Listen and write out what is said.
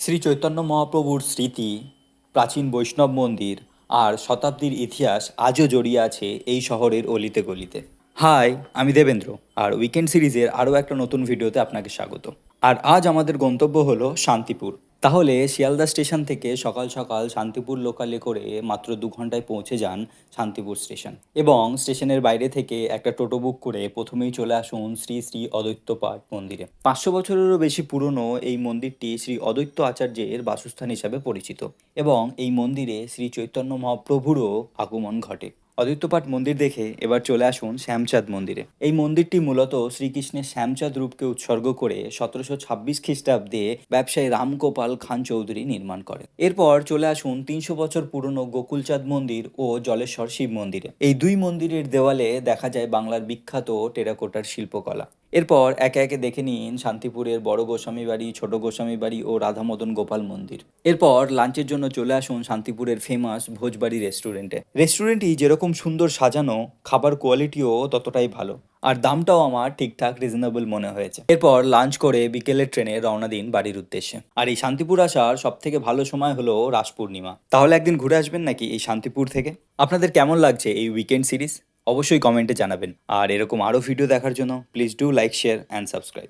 শ্রী চৈতন্য মহাপ্রভুর স্মৃতি, প্রাচীন বৈষ্ণব মন্দির আর শতাব্দীর ইতিহাস আজও জড়িয়ে আছে এই শহরের অলিতে গলিতে। হাই, আমি দেবেন্দ্র, আর উইকেন্ড সিরিজের আরও একটা নতুন ভিডিওতে আপনাকে স্বাগত। আর আজ আমাদের গন্তব্য হলো শান্তিপুর। তাহলে শিয়ালদা স্টেশন থেকে সকাল সকাল শান্তিপুর লোকালে করে মাত্র 2 ঘন্টায় পৌঁছে যান শান্তিপুর স্টেশন, এবং স্টেশনের বাইরে থেকে একটা টোটো বুক করে প্রথমেই চলে আসুন শ্রী শ্রী অদ্বৈতপাদ মন্দিরে। 500 বছরেরও বেশি পুরনো এই মন্দিরটি শ্রী অদ্বৈত আচার্যের বাসস্থান হিসাবে পরিচিত, এবং এই মন্দিরে শ্রী চৈতন্য মহাপ্রভুরও আগমন ঘটে। অদ্বৈতপাঠ মন্দির দেখে এবার চলে আসুন শ্যামচাঁদ মন্দিরে। এই মন্দিরটি মূলত শ্রীকৃষ্ণের শ্যামচাঁদ রূপকে উৎসর্গ করে 1726 খ্রিস্টাব্দে ব্যবসায়ী রামগোপাল খান চৌধুরী নির্মাণ করেন। এরপর চলে আসুন 300 বছর পুরনো গোকুলচাঁদ মন্দির ও জলেশ্বর শিব মন্দিরে। এই দুই মন্দিরের দেওয়ালে দেখা যায় বাংলার বিখ্যাত টেরাকোটার শিল্পকলা। এরপর একে একে দেখে নিন শান্তিপুরের বড় গোস্বামী বাড়ি, ছোট গোস্বামী বাড়ি ও রাধামদন গোপাল মন্দির। এরপর লাঞ্চের জন্য চলে আসুন শান্তিপুরের ফেমাস ভোজবাড়ি রেস্টুরেন্টে। রেস্টুরেন্টটি যেরকম সুন্দর সাজানো, খাবার কোয়ালিটিও ততটাই ভালো, আর দামটাও আমার ঠিকঠাক রিজনেবল মনে হয়েছে। এরপর লাঞ্চ করে বিকেলের ট্রেনে রওনা দিন বাড়ির উদ্দেশ্যে। আর এই শান্তিপুর আসার সব থেকে ভালো সময় হলো রাস পূর্ণিমা। তাহলে একদিন ঘুরে আসবেন নাকি এই শান্তিপুর থেকে? আপনাদের কেমন লাগছে এই উইকেন্ড সিরিজ? অবশ্যই কমেন্টে জানাবেন। আর এরকম আরও ভিডিও দেখার জন্য please do like, share and subscribe.